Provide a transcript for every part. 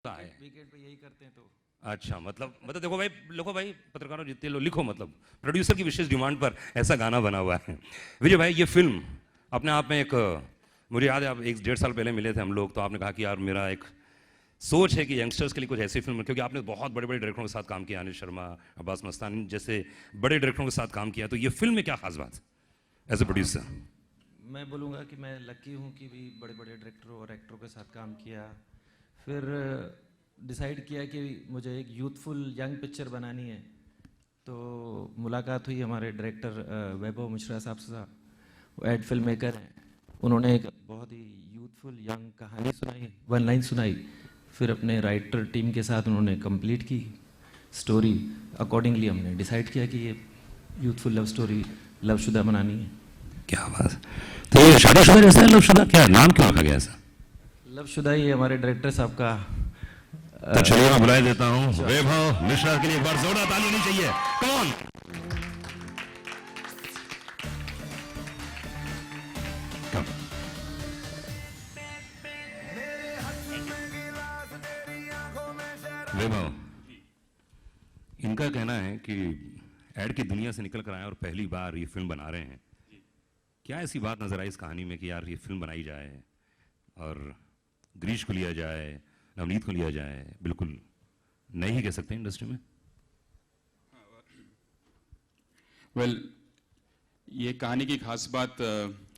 है वीकेंड पे यही करते हैं तो। अच्छा, मतलब देखो भाई पत्रकारों जितने लोग लिखो, मतलब प्रोड्यूसर की विशेष डिमांड पर ऐसा गाना बना हुआ है। विजय भाई, ये फिल्म अपने आप में एक, मुझे याद है आप 1-1.5 साल पहले मिले थे हम लोग, तो आपने कहा कि यार मेरा एक सोच है कि यंगस्टर्स के लिए कुछ ऐसी फिल्म, क्योंकि आपने बहुत बड़े बड़े डायरेक्टरों के साथ काम किया, अनिल शर्मा, अब्बास मस्तानी जैसे बड़े डायरेक्टरों के साथ काम किया, तो ये फिल्म में क्या खास बात एज ए प्रोड्यूसर? मैं बोलूँगा कि मैं लकी हूँ कि भी बड़े बड़े डायरेक्टरों और एक्टरों के साथ काम किया। फिर डिसाइड किया कि मुझे एक यूथफुल यंग पिक्चर बनानी है, तो मुलाकात हुई हमारे डायरेक्टर वैभव मिश्रा साहब से। वो एड फिल्म मेकर हैं, उन्होंने एक बहुत ही यूथफुल यंग कहानी सुनाई, वन लाइन सुनाई। फिर अपने राइटर टीम के साथ उन्होंने कंप्लीट की स्टोरी। अकॉर्डिंगली हमने डिसाइड किया कि ये यूथफुल लव स्टोरी लवशुदा बनानी है। क्या बात। तो ये शादीशुदा जैसा है लवशुदा, क्या नाम क्यों रखा गया ऐसा? लवशुदा ये हमारे डायरेक्टर साहब का। तो चलिए मैं बुला देता हूँ वैभव मिश्रा के लिए, एक बार जोरदार ताली होनी चाहिए। कौन? वैभव, इनका कहना है कि एड की दुनिया से निकल कर आए और पहली बार ये फिल्म बना रहे हैं। क्या ऐसी बात नजर आई इस कहानी में कि यार ये फिल्म बनाई जाए और ग्रीश को लिया जाए, नवनीत को लिया जाए, बिल्कुल नहीं ही कह सकते इंडस्ट्री में? वेल, ये कहानी की खास बात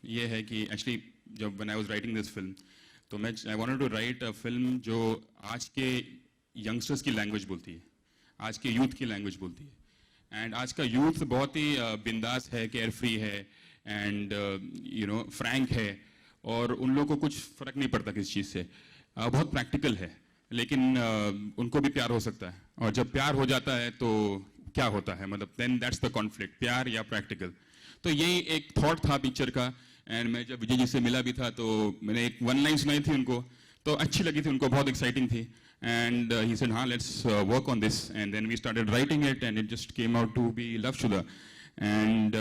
ये है कि एक्चुअली जब when I was writing this film, तो I wanted to write a film जो आज के यंगस्टर्स की लैंग्वेज बोलती है, आज के यूथ की लैंग्वेज बोलती है। एंड आज का यूथ बहुत ही बिंदास है, केयर फ्री है एंड फ्रैंक है, और उन लोगों को कुछ फर्क नहीं पड़ता किस चीज़ से। बहुत प्रैक्टिकल है, लेकिन उनको भी प्यार हो सकता है, और जब प्यार हो जाता है तो क्या होता है, मतलब देन दैट्स द कॉन्फ्लिक्ट, प्यार या प्रैक्टिकल। तो यही एक थॉट था पिक्चर का। एंड मैं जब विजय जी से मिला भी था तो मैंने एक वन लाइन सुनाई थी उनको, तो अच्छी लगी थी उनको, बहुत एक्साइटिंग थी। एंड ही सेड हाँ let's work on this, and then we started writing it and it just came out to be Loveshhuda. And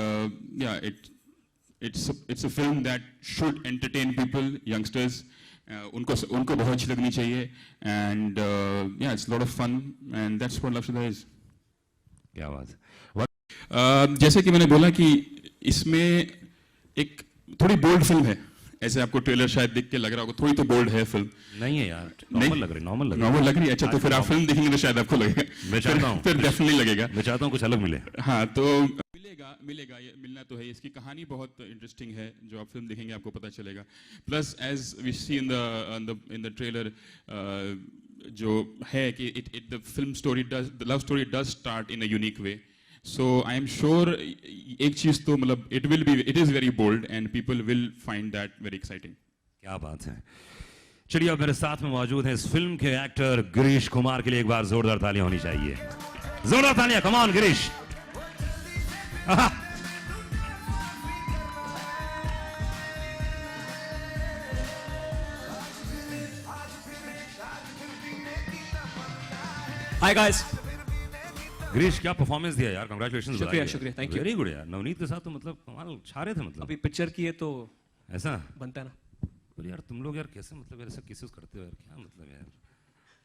yeah it's a film that should entertain people, youngsters. उनको बहुत अच्छी लगनी चाहिए, and yeah, it's a lot of fun, and that's what लवशुदा is. क्या बात। जैसे कि मैंने बोला कि इसमें एक थोड़ी बोल्ड फिल्म है, ऐसे आपको ट्रेलर शायद देख के लग रहा होगा थोड़ी तो बोल्ड है फिल्म। नहीं है यार, नॉर्मल लग रही, नॉर्मल लग रही है। अच्छा, तो फिर आप फिल्म देखेंगे तो शायद आपको लगेगा, मैं चाहता हूँ फिर डेफिनेटली लगेगा। मैं चाहता हूँ कुछ अलग मिले। हाँ, तो मिलेगा, ये मिलना तो है। इसकी कहानी बहुत इंटरेस्टिंग है, जो आप फिल्म देखेंगे आपको पता चलेगा। Plus as we see in the trailer, जो है कि the film story the love story does start in a unique way. So I am sure एक चीज तो मतलब it is very bold and people will find that very exciting. क्या बात है। चलिए, अब मेरे साथ में मौजूद हैं इस फिल्म के एक्टर गिरीश कुमार के लिए एक बार जोरदार तालियां होनी चाहिए। जोरदार तालियां, come on Girish. Hi guys. Girish, क्या परफॉर्मेंस दिया यार, कांग्रेचुलेशंस। शुक्रिया, थैंक यू। वेरी गुड यार, नवनीत के साथ तो मतलब कमाल छा रहे थे, मतलब अभी पिक्चर की है तो ऐसा बनता है ना। बोले यार तुम लोग यार कैसे, मतलब यार ऐसा किसी करते हो यार, क्या मतलब यार,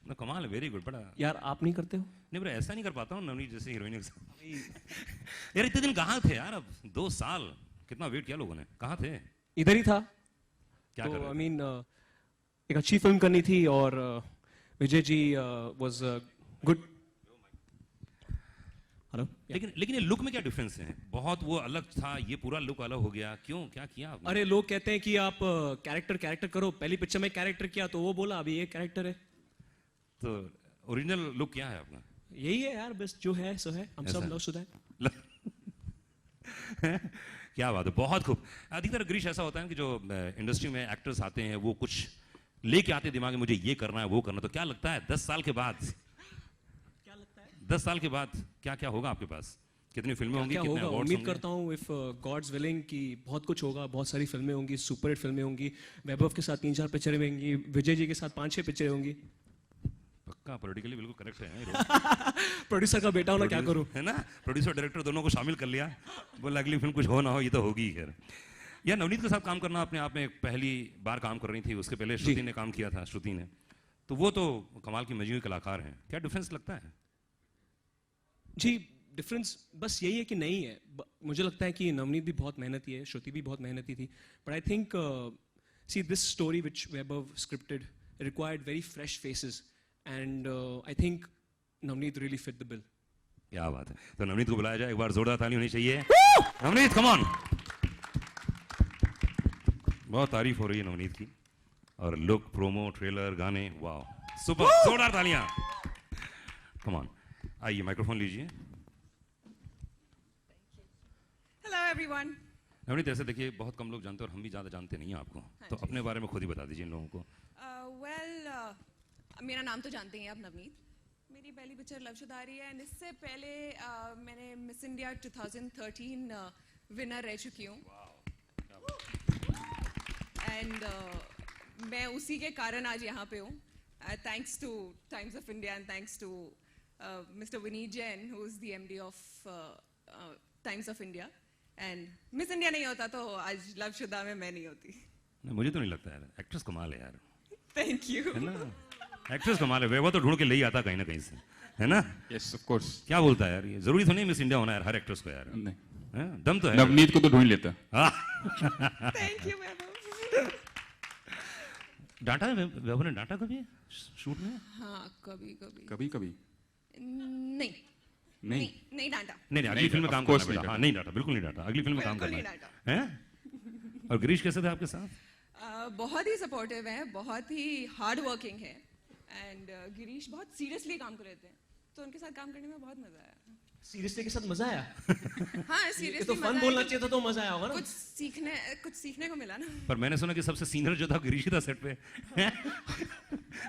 ना कमाल है, वेरी गुड। बड़ा यार आप नहीं करते हो? नहीं, बड़ा ऐसा नहीं कर पाता हूँ नवनीत जैसे हीरोइन के साथ। यार इतने दिन कहाँ थे यार, अब 2 साल कितना वेट किया लोगों ने, कहाँ थे? इधर ही था। क्या तो कर रहे थे? आई मीन एक अच्छी फिल्म करनी थी, और Vijay ji was good. Hello. लेकिन ये लुक में क्या डिफरेंस है? बहुत वो अलग था, ये पूरा लुक अलग हो गया, क्यों, क्या किया आपने? अरे लोग कहते हैं कि आप कैरेक्टर करो, पहली पिक्चर में कैरेक्टर किया तो वो बोला अभी ये कैरेक्टर है। तो ओरिजिनल लुक क्या है आपका? यही है यार, बस जो है सो है, हम सब लवशुदा है। क्या बात है, बहुत खूब। अधिकतर गिरीश ऐसा होता है कि जो इंडस्ट्री में एक्टर्स आते हैं वो कुछ लेके आते दिमाग में, मुझे ये करना है वो करना। तो क्या लगता है 10 साल के बाद, 10 साल के बाद क्या क्या होगा आपके पास? कितनी फिल्में होंगी, कितने अवार्ड्स होंगे? उम्मीद करता हूँ इफ गॉड्स विलिंग कि बहुत कुछ होगा, बहुत सारी फिल्में होंगी, सुपर हिट फिल्में होंगी। वैभव के साथ 3-4 पिक्चरें होंगी, विजय जी के साथ 5-6 पिक्चरें होंगी। पक्का पॉलिटिकली बिल्कुल करेक्ट है। प्रोड्यूसर का बेटा हूं ना, क्या करूं, है ना? प्रोड्यूसर डायरेक्टर दोनों को शामिल कर लिया, बोला अगली फिल्म कुछ हो ना हो ये तो होगी। खैर, या नवनीत के साथ काम करना अपने आप में पहली बार काम कर रही थी, उसके पहले श्रुति ने काम किया था। श्रुति ने तो वो तो कमाल की मजनू कलाकार हैं, क्या डिफरेंस लगता है? जी डिफरेंस बस यही है कि नहीं है। मुझे लगता है कि नवनीत भी बहुत मेहनती है, श्रुति भी बहुत मेहनती थी, but I think see this story which Vaibhav scripted required very fresh faces and I think Navneet really fit the bill. क्या बात है, तो नवनीत को बुलाया जाए, एक बार जोरदार ताली होनी चाहिए। Navneet come on. बहुत तारीफ हो रही है नवनीत की, और लुक, प्रोमो, ट्रेलर, गाने, वाह सुपर, जोरदार तालियां। कम ऑन, आइए माइक्रोफोन लीजिए। Hello everyone. नवनीत ऐसे देखिए बहुत कम लोग जानते हैं और हम भी ज़्यादा जानते नहीं हैं आपको, तो अपने बारे में खुद ही बता दीजिए इन लोगों को। मेरा नाम तो जानते ही हैं आप, नवनीत। मेरी पहली पिक्चर लवशुदारी है एंड इससे पहले मैंने मिस इंडिया 2013 विनर रह चुकी हूँ एंड मैं उसी के कारण आज यहाँ पे हूँ, thanks to Times of India and thanks to mister Vineet Jain who is the MD of Times of India. And Miss India नहीं होता तो आज लवशुदा में मैं नहीं होती। मुझे तो नहीं लगता यार, एक्ट्रेस कमाल है यार, थैंक यू। है ना, एक्ट्रेस कमाल है। वैभव तो ढूंढ के ले ही आता कहीं ना कहीं से, है ना? Yes of course. क्या बोलता है यार, ये जरूरी तो नहीं मिस इंडिया होना यार हर एक्ट्रेस को यार, नहीं, हैं? दम तो है। नवनीत को तो ढूंढ लेता। हाँ। थैंक यू वैभव। डांटा है वैभव ने, डांटा कभी शूट में? हाँ कभी कभी। कभी कभी नहीं नहीं। नहीं डांटा। नहीं नहीं, अगली नहीं फिल्म में डांटा, काम of course करना बेटा। नहीं हाँ नहीं डांटा, बिल्कुल नहीं डांटा, अगली फिल्म में काम बिल्कुल करना नहीं है, हैं? और गिरीश कैसे थे आपके साथ? बहुत ही सपोर्टिव है, बहुत ही हार्ड वर्किंग है एंड गिरीश बहुत सीरियसली काम कर रहे थे, तो उनके साथ काम करने में बहुत मजा आया। सीरियसली के साथ मजा आया? हाँ ये सीरियसली तो फन बोलना चाहिए था तो मजा आया होगा ना। कुछ सीखने को मिला ना। पर मैंने सुना कि सबसे सीनियर जो था गिरीश ही था सेट पे।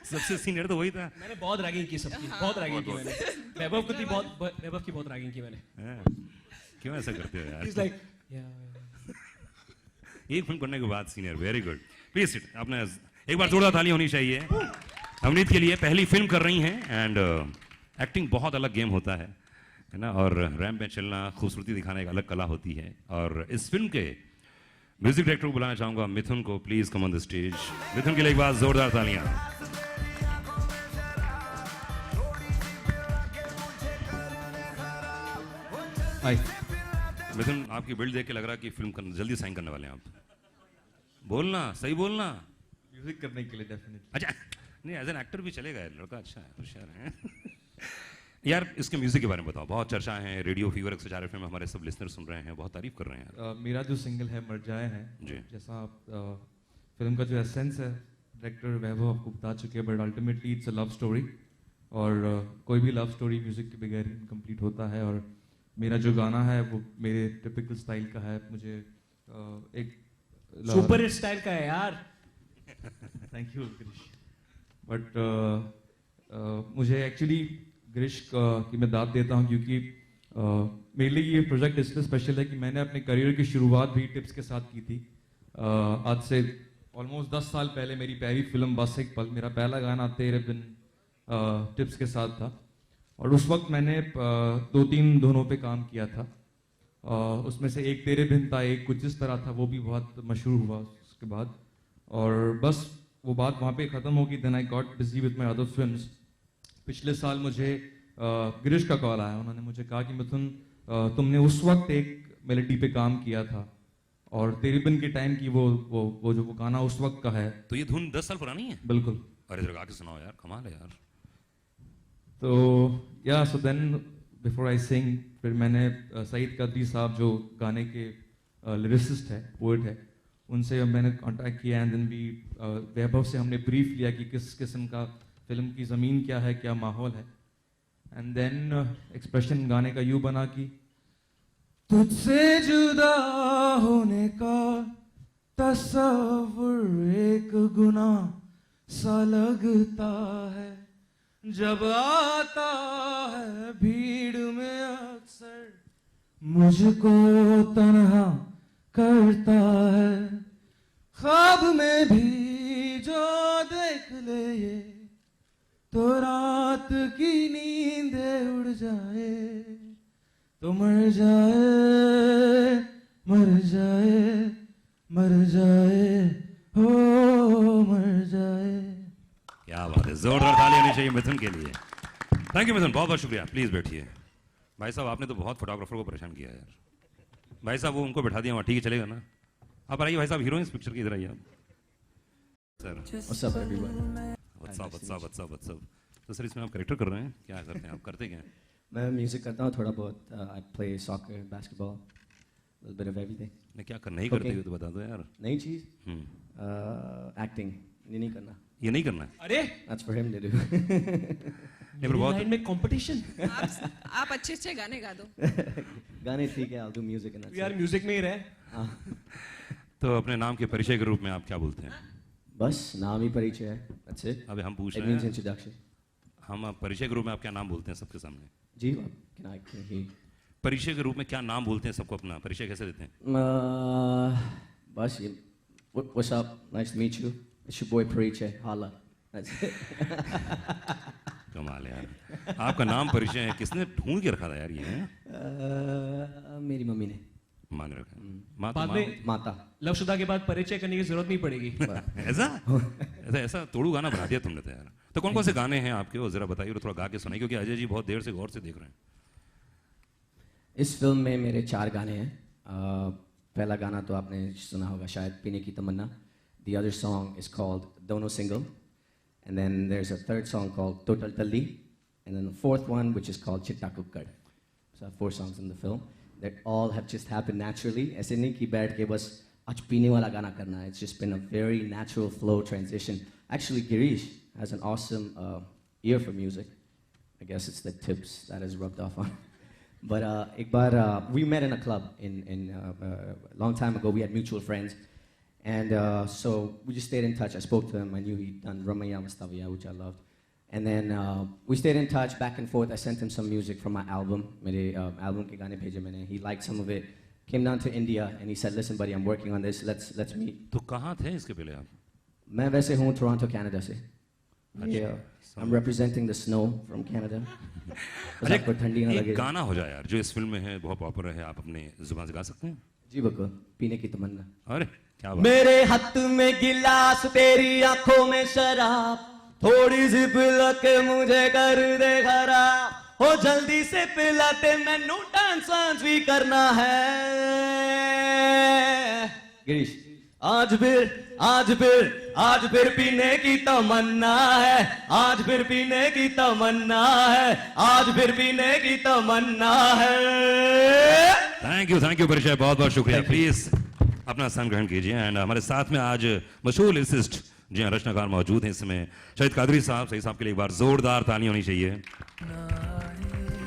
सबसे सीनियर तो वही था। मैंने बहुत रैगिंग की सबकी, बहुत रैगिंग की मैंने। वैभव की बहुत रैगिंग की मैंने। हैं? क्यों ऐसा करते हो यार? He's like, एक फिल्म करने के बाद senior, very good. Please sit, आपने एक बार जोरदार ताली होनी चाहिए अवनीत के लिए, पहली फिल्म कर रही हैं एंड एक्टिंग बहुत अलग गेम होता है ना, और रैंप में चलना, खूबसूरती दिखाना एक अलग कला होती है। और इस फिल्म के म्यूजिक डायरेक्टर को बुलाना चाहूंगा मिथुन को, please come on the stage. Mithun के लिए एक बार जोरदार तालियां। हाय। मिथुन, आपकी बिल्ड देख के लग रहा है कि फिल्म जल्दी साइन करने वाले हैं आप। बोलना, सही बोलना। म्यूजिक करने के लिए डेफिनेटली। अच्छा, नहीं एज एन एक्टर भी चलेगा, लड़का अच्छा है, होशियार है। यार इसके म्यूजिक के बारे में बताओ, बहुत चर्चा है, रेडियो फीवर 104 FM में हमारे सब लिसनर सुन रहे हैं, बहुत तारीफ कर रहे हैं। मेरा जो सिंगल है मर जाए है, जी। जैसा फिल्म का जो एसेंस है डायरेक्टर वैभव आपको बता चुके हैं, but ultimately it's a love story, और कोई भी लव स्टोरी म्यूजिक के बगैर इनकम्प्लीट होता है। और मेरा जो गाना है वो मेरे टिपिकल स्टाइल का है। मुझे एक सुपर हिट स्टाइल का है यार। Thank you Girish. बट मुझे एक्चुअली गिरीश की मैं दाद देता हूँ, क्योंकि मेरे लिए ये प्रोजेक्ट इसलिए स्पेशल है कि मैंने अपने करियर की शुरुआत भी टिप्स के साथ की थी। आज से ऑलमोस्ट 10 साल पहले मेरी पहली फिल्म बस एक पल, मेरा पहला गाना तेरे बिन टिप्स के साथ था, और उस वक्त मैंने 2-3 धुनों पे काम किया था। उसमें से एक तेरे बिन था, एक कुछ इस तरह था, वो भी बहुत मशहूर हुआ उसके बाद। और बस वो बात वहाँ पे ख़त्म हो गई। Then I got busy with my other films. पिछले साल मुझे गिरीश का कॉल आया, उन्होंने मुझे कहा कि मिथुन तुमने उस वक्त एक मेलोडी पे काम किया था, और तेरे बिन के टाइम की वो जो वो गाना उस वक्त का है। तो ये धुन 10 साल पुरानी है? बिल्कुल। अरे जरा गा के सुनाओ यार, कमाल है यार। तो या सो देन बिफोर आई सिंग, फिर मैंने सईद कदरी साहब जो गाने के लिरिसिस्ट है, पोएट है, उनसे मैंने कांटेक्ट किया, एंड देन भी वैभव से हमने ब्रीफ लिया कि किस किस्म का फिल्म की ज़मीन क्या है, क्या माहौल है। एंड देन एक्सप्रेशन गाने का यूं बना कि तुझसे जुदा होने का तस्वुर एक गुनाह सा लगता है, जब आता है भीड़ में अक्सर मुझको तन्हा करता है। ख्वाब में भी जो देख ले ये, तो रात की नींदें उड़ जाए, तो मर जाए मर जाए मर जाए हो मर जाए। क्या बात है, जोरदार ताली होनी चाहिए मिथुन के लिए। थैंक यू मिथुन, बहुत बहुत शुक्रिया। प्लीज बैठिए। भाई साहब आपने तो बहुत फोटोग्राफर को परेशान किया यार। भाई साहब वो उनको बैठा दिया वहाँ, ठीक है चलेगा ना? आप आइए भाई साहब, हीरोइन इस पिक्चर की, इधर आइए आप sir. What's up, everyone? What's up. तो सर इसमें आप करेक्टर कर रहे हैं, क्या करते हैं आप, करते क्या हैं? मैं म्यूजिक करता हूँ थोड़ा बहुत. I play soccer, basketball, a little bit of everything. नहीं क्या कर नहीं करते हो तो बता दो यार। नई चीज acting ये नहीं करना. ये नहीं करना है? अरे That's for him to do. नहीं, पर बहुत लाइन में कंपटीशन। आप अच्छे अच्छे गाने गा दो। गाने ठीक है, I'll do music and that's यार it. म्यूजिक में ही रहे। तो अपने नाम के परिचय के रूप में आप क्या बोलते हैं? बस नाम ही परिचय है. That's it. अबे हम पूछ It रहे means हैं, introduction. हम आप परिचय के रूप में आप क्या नाम बोलते हैं सबके सामने? जी can he? परिचय के रूप में क्या नाम बोलते हैं सबको, अपना परिचय कैसे देते हैं? बस ये what's up? Nice to meet you. It's your boy Pariche. Holla. That's it. कमाल है यार, आपका नाम परिचय है, किसने ढूंढ के रखा था यार ये हैं? मेरी मम्मी ने. मान रखा है। माँ तो बाद माँ में माता. लवशुदा के बाद परिचय करने की जरूरत नहीं पड़ेगी। ऐसा ऐसा ऐसा तोड़ू गाना बना दिया तुमने तो यार। तो कौन कौन से गाने हैं आपके, वो जरा बताइए और थोड़ा गा के सुनाइए, क्योंकि अजय जी बहुत देर से गौर से देख रहे हैं। इस फिल्म में मेरे 4 गाने हैं. पहला गाना तो आपने सुना होगा शायद, पीने की तमन्ना. The other song is called Dono Single. And then there's a third song called Total Talli. And then the fourth one, which is called Chitta Kukkad. So I have 4 songs in the film that all have just happened naturally. ऐसे नहीं कि बैठ के बस आज पीने वाला गाना करना है. It's just been a very natural flow transition. Actually, Girish has an awesome ear for music. I guess it's the tips that has rubbed off on. But एक बार we met in a club in a long time ago. We had mutual friends. And so we just stayed in touch. I spoke to him. I knew he'd done Ramaya Vastavia, which I loved. And then we stayed in touch back and forth. I sent him some music from my album. मेरे album के गाने भेजे मैंने. He liked some of it. Came down to India and he said, "Listen, buddy, I'm working on this. Let's meet." तो कहाँ थे इसके पहले आप? मैं वैसे हूँ Toronto, Canada से. Yeah, I'm representing the snow from Canada. बस आपको ठंडी ना एक लगे. गाना हो जाए यार जो इस फिल्म में है, बहुत पॉपुलर है, आप अपने जुबान से गा सकते हैं? जी बिल्कुल. पीने की तमन्ना. अरे क्या बात। मेरे हाथ में गिलास, तेरी आंखों में शराब, थोड़ी सी पिला के मुझे कर दे खराब. हो जल्दी से पिलाते, मैनू डांस वांस भी करना है. गिरीश, आज फिर पीने की तमन्ना है. आज फिर पीने की तमन्ना है. आज फिर पीने की तमन्ना है. थैंक यू परिचय, बहुत बहुत शुक्रिया। प्लीज अपना स्थान ग्रहण कीजिए। एंड हमारे साथ में आज मशहूर लिरिसिस्ट जी हाँ रचनाकार मौजूद हैं इसमें, शाहिद कादरी साहब। सही साहब के लिए एक बार जोरदार ताली होनी चाहिए।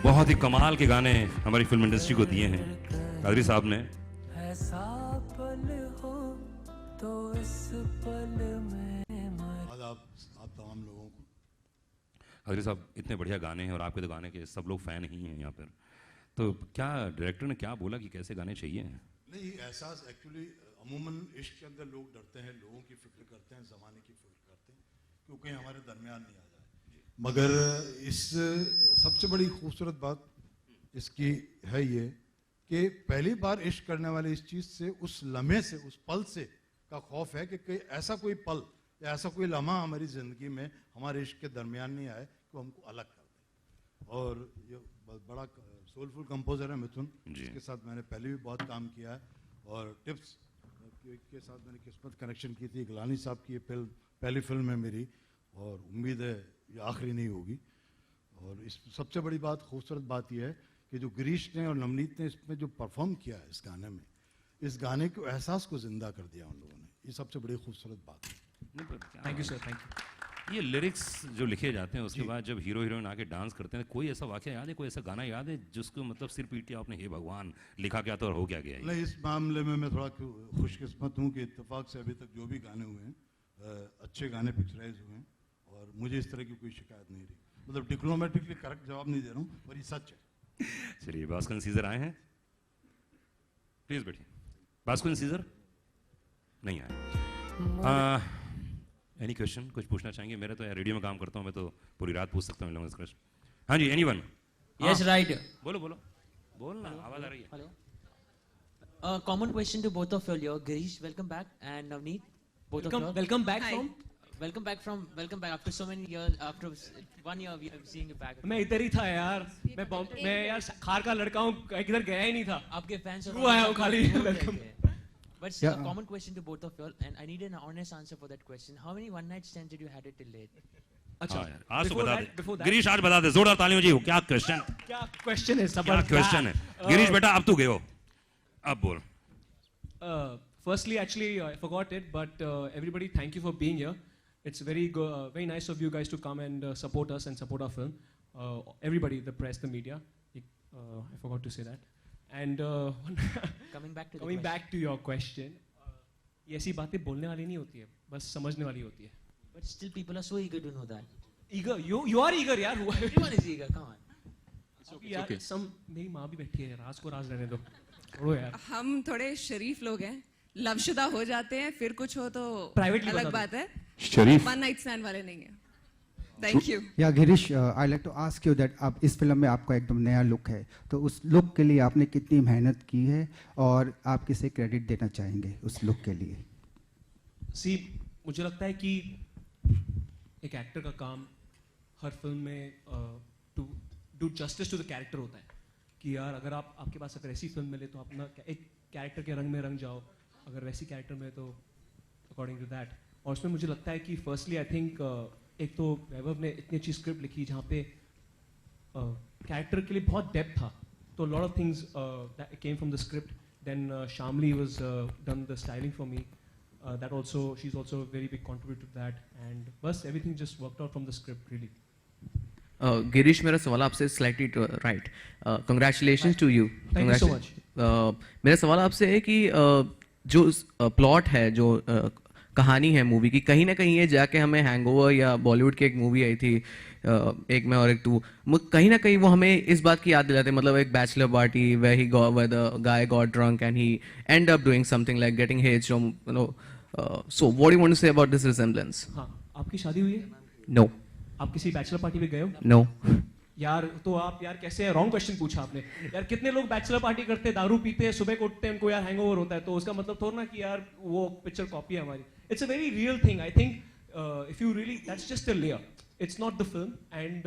बहुत ही कमाल के गाने हमारी फिल्म इंडस्ट्री को दिए हैं कादरी साहब ने। आप तमाम लोगों को कादरी साहब, इतने बढ़िया गाने हैं और आपके तो गाने के सब लोग फैन ही हैं यहाँ पर, तो क्या डायरेक्टर ने क्या बोला कि कैसे गाने चाहिए? नहीं, एहसास एक्चुअली अमूमन इश्क के अंदर लोग डरते हैं, लोगों की फिक्र करते हैं, ज़माने की फिक्र करते हैं क्योंकि हमारे दरमियान नहीं आ जाए। मगर इस सबसे बड़ी खूबसूरत बात इसकी है ये कि पहली बार इश्क करने वाले इस चीज़ से, उस लम्हे से, उस पल से का खौफ है कि ऐसा कोई पल या ऐसा कोई लम्हा हमारी ज़िंदगी में हमारे इश्क के दरमियान नहीं आए कि हमको अलग कर दे। और ये बड़ा सोलफुल कंपोजर है मिथुन, जिसके साथ मैंने पहले भी बहुत काम किया है, और टिप्स के साथ मैंने किस्मत कनेक्शन की थी। गिलानी साहब की ये फिल्म पहली फिल्म है मेरी, और उम्मीद है ये आखिरी नहीं होगी। और इस सबसे बड़ी बात, खूबसूरत बात यह है कि जो गिरीश ने और नवनीत ने इसमें जो परफॉर्म किया है इस गाने में, इस गाने के एहसास को जिंदा कर दिया उन लोगों ने। ये सबसे बड़ी खूबसूरत बात है। Thank you sir, thank you. ये लिरिक्स जो लिखे जाते हैं उसके बाद जब हीरो हीरोइन आके डांस करते हैं, कोई ऐसा वाकया याद है, कोई ऐसा गाना याद है जिसको मतलब सिर पीट के आपने हे भगवान लिखा क्या था और हो क्या गया? नहीं, इस मामले में मैं थोड़ा खुशकिस्मत हूँ कि इत्तेफाक से अभी तक जो भी गाने हुए हैं अच्छे गाने पिक्चराइज हुए हैं, और मुझे इस तरह की कोई शिकायत नहीं रही। मतलब डिप्लोमेटिकली करेक्ट जवाब नहीं दे रहा हूँ, पर ये सच है। चलिए, भास्कर सीजर आए हैं, प्लीज बैठिए। भास्कर सीजर नहीं आए। एनी क्वेश्चन, कुछ पूछना चाहेंगे? मेरे तो यार रेडियो में काम करता हूँ, मैं तो पूरी रात पूछ सकता हूँ इन लोगों से क्वेश्चन। हाँ जी, एनीवन? यस राइट, बोलो बोलो बोलना, आवाज आ रही है। Hello, common question to both of you, Girish welcome back and Navneet, both of you welcome back Hi. From welcome back after so many years. After 1 year, we are seeing you back. मैं इधर ही था यार, मैं यार खार का लड़का हूँ, किधर गया ही नहीं था. आपके fans वो आया हूँ खाली. Welcome. But still, a common question to both of you all, and I need an honest answer for that question. How many one night stands did you had it till date? अच्छा, हाँ यार, आज तो before बता that- they before that- Girish, आज बता दे, जोरदार तालियों जी. क्या क्वेश्चन, क्या क्वेश्चन है, क्या जबरदस्त. क्वेश्चन है. गिरीश बेटा, अब तू गए हो, अब बोल. Firstly, actually, I forgot it, but everybody, thank you for being here. It's very nice of you guys to come and support us and support our film. Everybody, the press, the media. I forgot to say that. And Coming back to the coming question. back to your question, ये ऐसी बातें बोलने वाली नहीं होती है, बस समझने वाली होती है. But still, people are so eager to know that. Eager, you are eager, यार. Everyone is eager. Come on. अभी यार, मेरी माँ भी बैठी है, राज को राज रहने दो. छोड़ो यार. हम थोड़े शरीफ लोग हैं, लवशुदा हो जाते हैं, फिर कुछ हो तो Privately अलग बता दो. बात है. शरीफ. वन नाइट स्टैंड वाले नहीं है. Thank you. Yeah Girish, I like to ask you that आप इस फिल्म में आपका एकदम नया लुक है, तो उस लुक के लिए आपने कितनी मेहनत की है और आप किसे क्रेडिट देना चाहेंगे उस लुक के लिए? सी, मुझे लगता है कि एक एक्टर का काम हर फिल्म में to do justice to the character होता है कि यार अगर आपके पास अगर ऐसी फिल्म मिले तो अपना एक कैरेक्टर के रंग में रंग जाओ, अगर वैसी कैरेक्टर में तो अकॉर्डिंग टू दैट. और उसमें मुझे लगता है कि फर्स्टली आई थिंक एक तो वैभव ने इतनी अच्छी स्क्रिप्ट लिखी जहाँ पे कैरेक्टर के लिए बहुत डेप्थ था, तो lot of things came from the script. Then Shamli was done the styling for me. That also, she's also a very big contributor to that, and bus everything just worked out from the script really. Girish, मेरा सवाल आपसे slightly right. Congratulations to you. Thank you so much. मेरा सवाल आपसे है कि जो plot है, जो कहानी है मूवी की, कहीं ना कहीं ये जाके हमें हैंगओवर या बॉलीवुड की एक मूवी आई थी, एक मैं और एक तू, कहीं ना कहीं वो हमें इस बात की याद दिलाते, मतलब एक bachelor party where the guy got drunk and he ended up doing something like getting hitched, you know. So what do you want to say about this resemblance? हाँ, आपकी शादी हुई है? No. आप किसी बैचलर पार्टी पे गए हो? No. यार तो आप यार कैसे रॉन्ग क्वेश्चन पूछा आपने. यार कितने लोग बैचलर पार्टी करते हैं, दारू पीते हैं, सुबह को उठते हैं, उनको यार हैंगओवर होता है, तो उसका मतलब थोड़ा ना कि यार वो पिक्चर कॉपी है हमारी. It's a very real thing. I think if you really, that's just a layer. It's not the film, and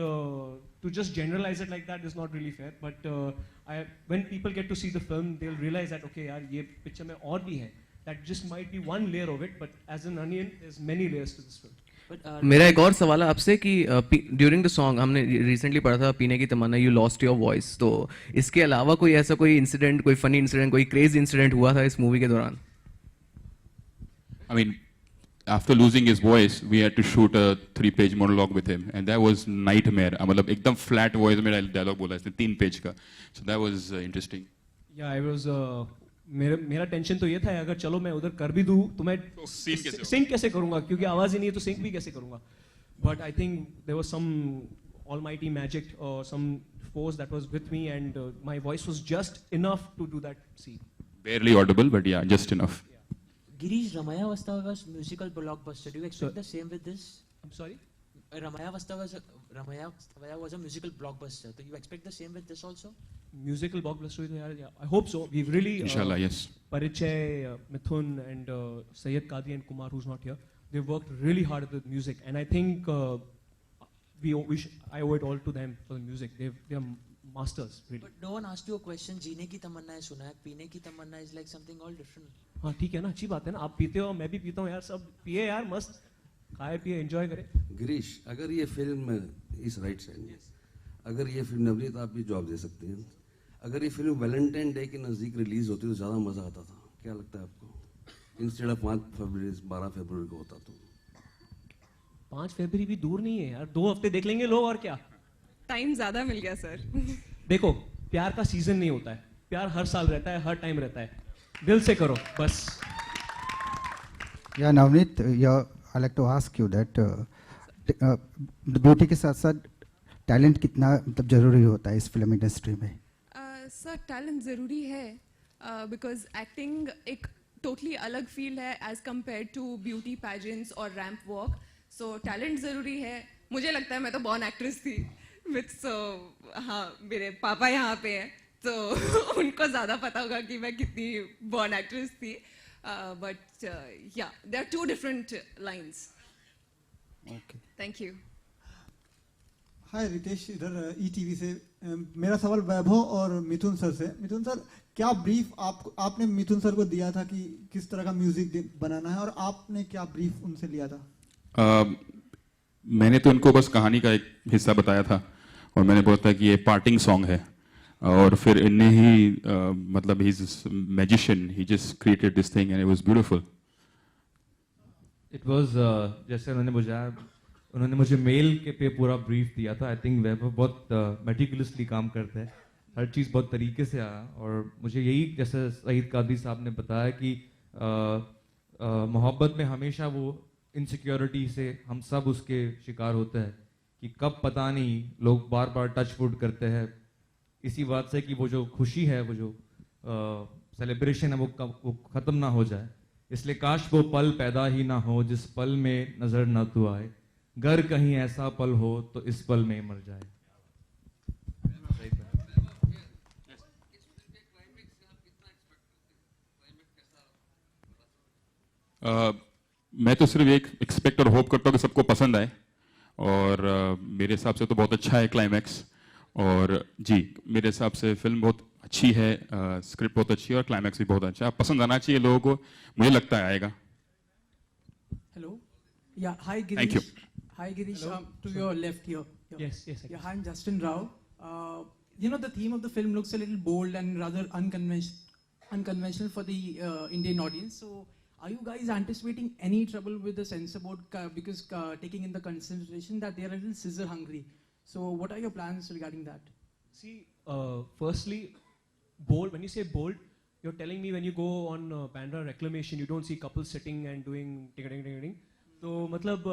to just generalize it like that is not really fair. But when people get to see the film, they'll realize that okay, यार ये picture में और भी है. That just might be one layer of it, but as an onion, there's many layers to this film. But मेरा एक और सवाल है आपसे कि ड्यूरिंग द सॉन्ग हमने रिसेंटली पढ़ा था पीने की तमन्ना, यू लॉस्ट योर वॉइस, तो इसके अलावा कोई ऐसा कोई इंसिडेंट, कोई फनी इंसिडेंट, कोई क्रेजी इंसिडेंट हुआ था इस मूवी के दौरान? I mean, after losing his voice, we had to shoot a 3-page monologue with him, and that was nightmare. मतलब एकदम flat voice में dialogue बोला इसने 3 पेज का, so that was interesting. Yeah, I was. मेरा tension तो ये था अगर चलो मैं उधर कर भी दूँ तो मैं सिंग कैसे करूँगा, क्योंकि आवाज़ ही नहीं है तो सिंग भी कैसे करूँगा. But I think there was some almighty magic or some force that was with me, and my voice was just enough to do that scene. Barely audible, but yeah, just enough. Girish, Ramaya Vastava's musical blockbuster. Do you expect the same with this? I'm sorry? Ramaya Vastavaya was a musical blockbuster. Do you expect the same with this also? Musical blockbuster, yeah, I hope so. We've really Inshallah, yes. Parichay, Mithun, and Syed Qadi and Kumar, who's not here, they've worked really hard with music, and I think I owe it all to them for the music. They're masters, really. But no one asked you a question. जीने की तमन्ना है सुना है, पीने की तमन्ना is like something all different. हाँ ठीक है ना, अच्छी बात है ना, आप पीते हो मैं भी पीता हूँ यार, सब पिए यार, मस्त खाए पिए एंजॉय करें. गिरीश, अगर ये फिल्म इस राइट साइड, अगर ये फिल्म नवनीत आप भी जवाब दे सकते हैं, अगर ये फिल्म वैलेंटाइन डे के नज़दीक रिलीज होती तो ज़्यादा मज़ा आता था, क्या लगता है आपको? इंस्टेड ऑफ 5 फरवरी 12 फरवरी को होता तो. 5 फरवरी भी दूर नहीं है यार, 2 हफ्ते देख लेंगे लोग, और क्या. टाइम ज्यादा मिल गया सर. देखो, प्यार का सीजन नहीं होता है, प्यार हर साल रहता है, हर टाइम रहता है, दिल से करो बस. या Navneet, I like to ask you that beauty के साथ साथ टैलेंट कितना मतलब जरूरी होता है इस फिल्म इंडस्ट्री में? सर टैलेंट ज़रूरी है, बिकॉज एक्टिंग एक टोटली अलग फील्ड है as compare to beauty pageants और रैम्प वॉक. सो टैलेंट ज़रूरी है. मुझे लगता है मैं तो बॉर्न एक्ट्रेस थी विथ हाँ, मेरे पापा यहाँ पे हैं तो उनको ज़्यादा पता होगा कि मैं कितनी बॉर्न एक्ट्रेस थी. But yeah, there are 2 different lines. Okay Thank you. Hi Ritesh, इधर ईटीवी से मेरा सवाल वैभव और मिथुन सर से। मिथुन सर, क्या ब्रीफ आपने मिथुन सर को दिया था कि किस तरह का म्यूजिक बनाना है, और आपने क्या ब्रीफ उनसे लिया था? मैंने तो उनको बस कहानी का एक हिस्सा बताया था और मैंने बोला था कि ये पार्टिंग सॉन्ग है, और फिर इनने ही मतलब he is magician, he just created this thing and it was beautiful. It was जैसे उन्होंने मुझे मेल के पे पूरा ब्रीफ दिया था। आई थिंक वैभव बहुत मेटिकुलसली काम करते हैं, हर चीज़ बहुत तरीके से आया। और मुझे यही, जैसे सईद कादरी साहब ने बताया कि मोहब्बत में हमेशा वो इनसिक्योरिटी से हम सब उसके शिकार होते हैं कि कब पता नहीं लोग बार बार टच वुड करते हैं इसी बात से कि वो जो खुशी है, वो जो सेलिब्रेशन है, वो ख़त्म ना हो जाए। इसलिए काश वो पल पैदा ही ना हो जिस पल में नज़र ना तू आए, गर कहीं ऐसा पल हो तो इस पल में मर जाए। मैं तो सिर्फ एक एक्सपेक्ट और होप करता हूँ कि सबको पसंद आए, और मेरे हिसाब से तो बहुत अच्छा है क्लाइमैक्स। और जी, मेरे हिसाब से फिल्म बहुत अच्छी है, स्क्रिप्ट बहुत अच्छी है और क्लाइमैक्स भी बहुत अच्छा है। पसंद आना चाहिए लोगों को, मुझे लगता है आएगा। Hello. Yeah, hi Girish. Thank you. Hi Girish. To your left here. Yes. Yeah, I'm Justin Rao. The theme of the film looks a little bold and rather unconventional for the Indian audience. So, are you guys anticipating any trouble with the censor board because taking in the consideration that they are a little scissor hungry? So, what are your plans regarding that? See, firstly, bold. When you say bold, you're telling me when you go on Bandra Reclamation, you don't see couples sitting and doing ding. So, matlab,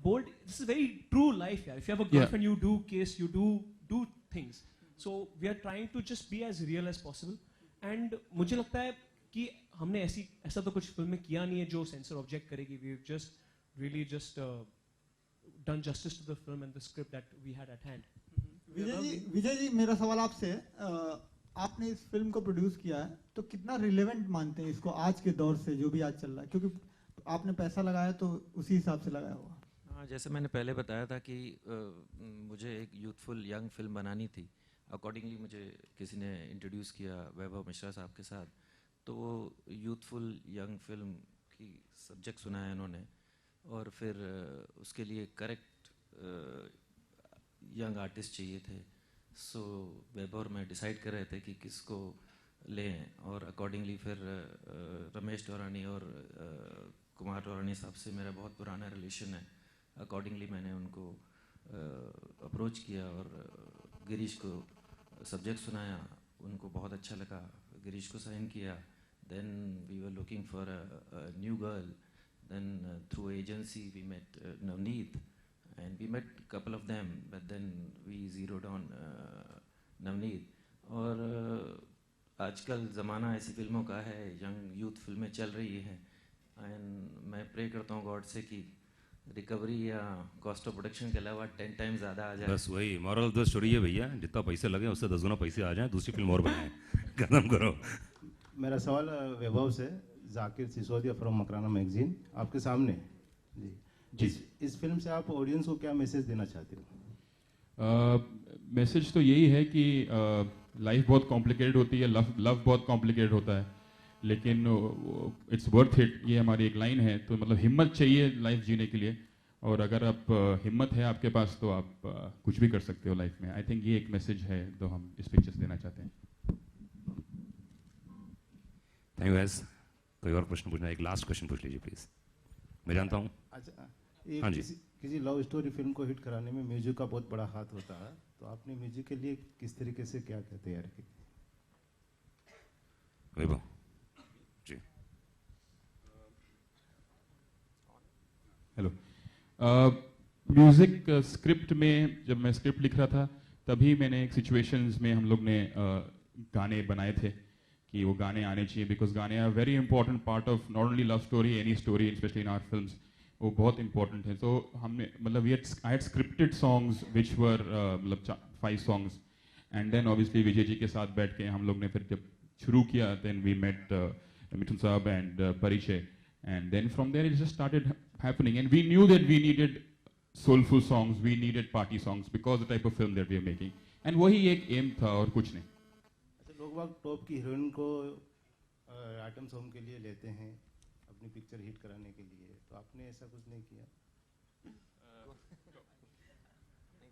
bold. This is very true life. Yeah. If you have a girlfriend, you do kiss, you do things. So, we are trying to just be as real as possible. And मुझे लगता है कि हमने ऐसा तो कुछ film में किया नहीं है जो सेंसर ऑब्जेक्ट करेगी। We've just really done justice to the film and the script that we had at hand. Vijay ji, मेरा सवाल आपसे है, आपने इस फिल्म को प्रोड्यूस किया है, तो कितना रिलेवेंट मानते हैं इसको आज के दौर से, जो भी आज चल रहा है? क्योंकि आपने पैसा लगाया तो उसी हिसाब से लगाया होगा। हाँ, जैसे मैंने पहले बताया था कि मुझे एक यूथफुल यंग फिल्म बनानी थी। अकॉर्डिंगली मुझे किसी ने इंट्रोड्यूस किया वैभव मिश्रा साहब के साथ, तो वो यूथफुल यंग फिल्म की सब्जेक्ट सुना है इन्होंने, और फिर उसके लिए करेक्ट यंग आर्टिस्ट चाहिए थे। सो वैभव और मैं डिसाइड कर रहे थे कि किसको लें, और अकॉर्डिंगली फिर रमेश टोरानी और कुमार टोरानी साहब से मेरा बहुत पुराना रिलेशन है। अकॉर्डिंगली मैंने उनको अप्रोच किया और गिरीश को सब्जेक्ट सुनाया, उनको बहुत अच्छा लगा, गिरीश को साइन किया। Then we were looking for a new girl, then through agency we met Navneet and we met couple of them, but then we zeroed on Navneet. और आजकल ज़माना ऐसी फिल्मों का है, यंग यूथ फिल्में चल रही हैं, एंड मैं प्रे करता हूँ गॉड से कि रिकवरी या कॉस्ट ऑफ प्रोडक्शन के अलावा 10 टाइम्स ज़्यादा आ जाए। बस वही मॉरल ऑफ द स्टोरी है भैया, जितना पैसे लगे उससे 10 गुना पैसे आ जाएं, दूसरी फिल्म और बनाएं। खत्म करो। मेरा सवाल वैभव से, जाकिर सिसोदिया फ्रॉम मकराना मैगजीन, आपके सामने जी। इस फिल्म से आप ऑडियंस को क्या मैसेज देना चाहते हो? मैसेज तो यही है कि लाइफ बहुत कॉम्प्लिकेटेड होती है, लव बहुत कॉम्प्लिकेटेड होता है, लेकिन इट्स वर्थ इट, ये हमारी एक लाइन है। तो मतलब हिम्मत चाहिए लाइफ जीने के लिए, और अगर आप हिम्मत है आपके पास तो आप कुछ भी कर सकते हो लाइफ में। आई थिंक ये एक मैसेज है जो हम इस पिक्चर से देना चाहते हैं। Thank you guys. कोई और प्रश्न पूछना? एक लास्ट क्वेश्चन पूछ लीजिए प्लीज। मैं जानता हूँ। अच्छा, हाँ जी। किसी लव स्टोरी फिल्म को हिट कराने में म्यूजिक का बहुत बड़ा हाथ होता है, तो आपने म्यूजिक के लिए किस तरीके से क्या क्या तैयार की? वैभव जी। हेलो। म्यूजिक स्क्रिप्ट में जब मैं स्क्रिप्ट लिख रहा था तभी मैंने एक सिचुएशंस में हम लोग ने गाने बनाए थे कि वो गाने आने चाहिए, बिकॉज गाने are very important part of not only love story, any story, specially in our films, वो बहुत इंपॉर्टेंट है। तो हमने मतलब I had scripted songs which were मतलब 5 songs, and then obviously Vijay ji के साथ बैठ के हम लोग ने फिर जब शुरू किया, देन वी मेट मिथुन साहब एंड परिचय, and then from there it just started happening, and we knew that we needed soulful songs, we needed party songs because the type of film that we are making. And वही एक aim था और कुछ नहीं. अच्छा, लोग बाग top की heroine को आइटम सॉन्ग के लिए लेते हैं अपनी पिक्चर हिट कराने के लिए, तो आपने ऐसा कुछ नहीं किया?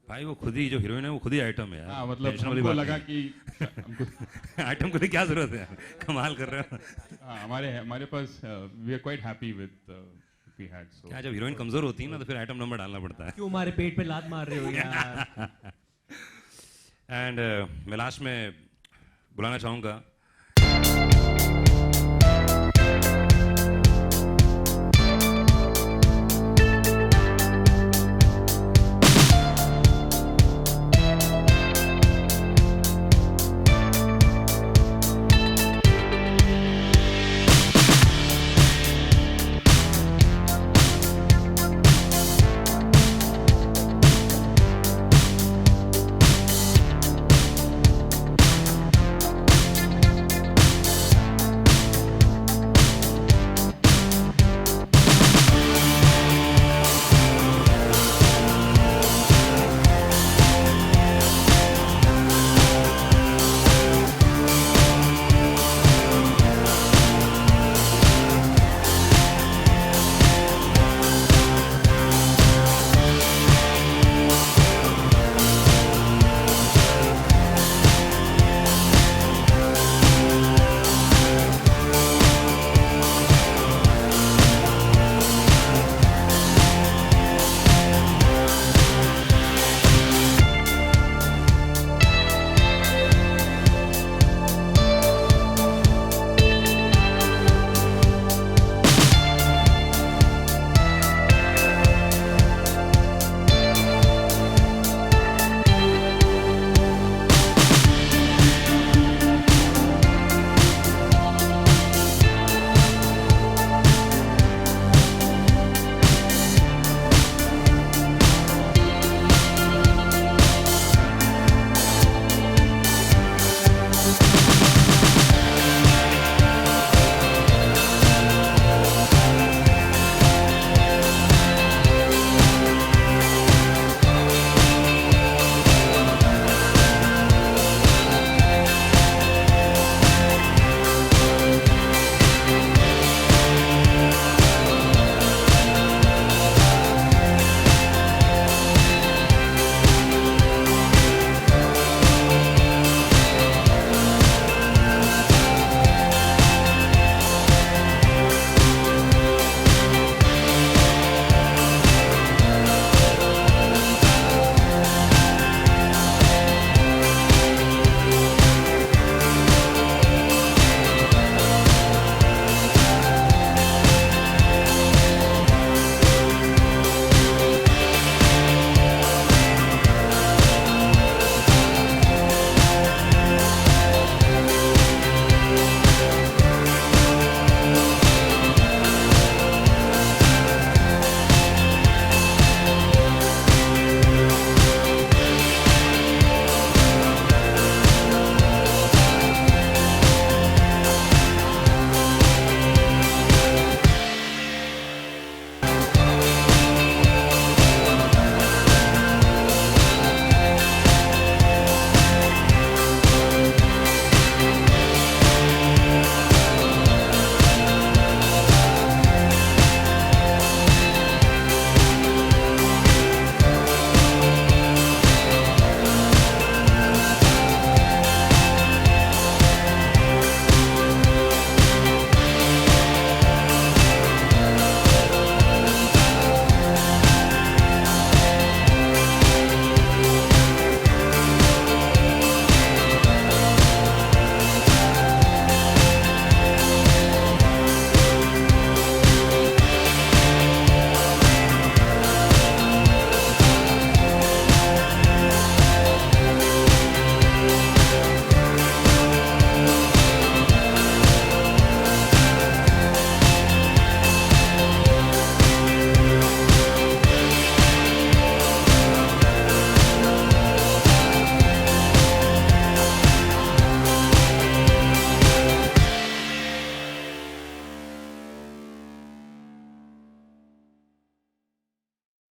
भाई वो खुद ही जो हीरोइन है वो खुद ही आइटम है यार. हाँ, मतलब टेंशन वाली हमको बात लगा नहीं. कि हमको आइटम को क्या जरूरत है, कमाल कर रहे हो. हाँ, हमारे पास we are quite happy with we had. So क्या जब हीरोइन कमजोर होती है ना तो फिर आइटम नंबर डालना पड़ता है. क्यों हमारे पेट पे लात मार रहे हो यार? एंड मैं लास्ट में बुलाना चाहूँगा